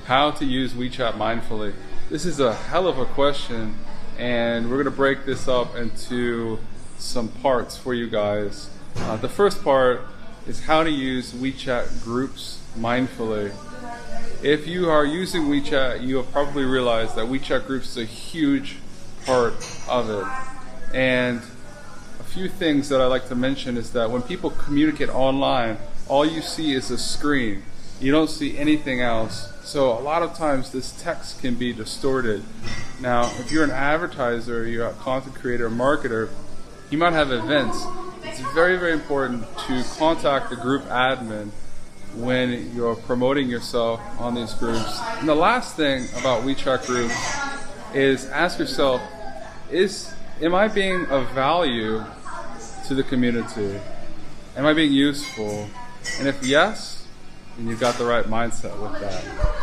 How to use WeChat mindfully. This is a hell of a question, and we're going to break this up into some parts for you guys. The first part is how to use WeChat groups mindfully. If you are using WeChat, you have probably realized that WeChat groups is a huge part of it. And a few things that I like to mention is that when people communicate online, all you see is a screen. You don't see anything else. So a lot of times this text can be distorted. Now, if you're an advertiser, you're a content creator, or marketer, you might have events. It's very, very important to contact the group admin when you're promoting yourself on these groups. And the last thing about WeChat groups is ask yourself, am I being of value to the community? Am I being useful? And if yes, then you've got the right mindset with that.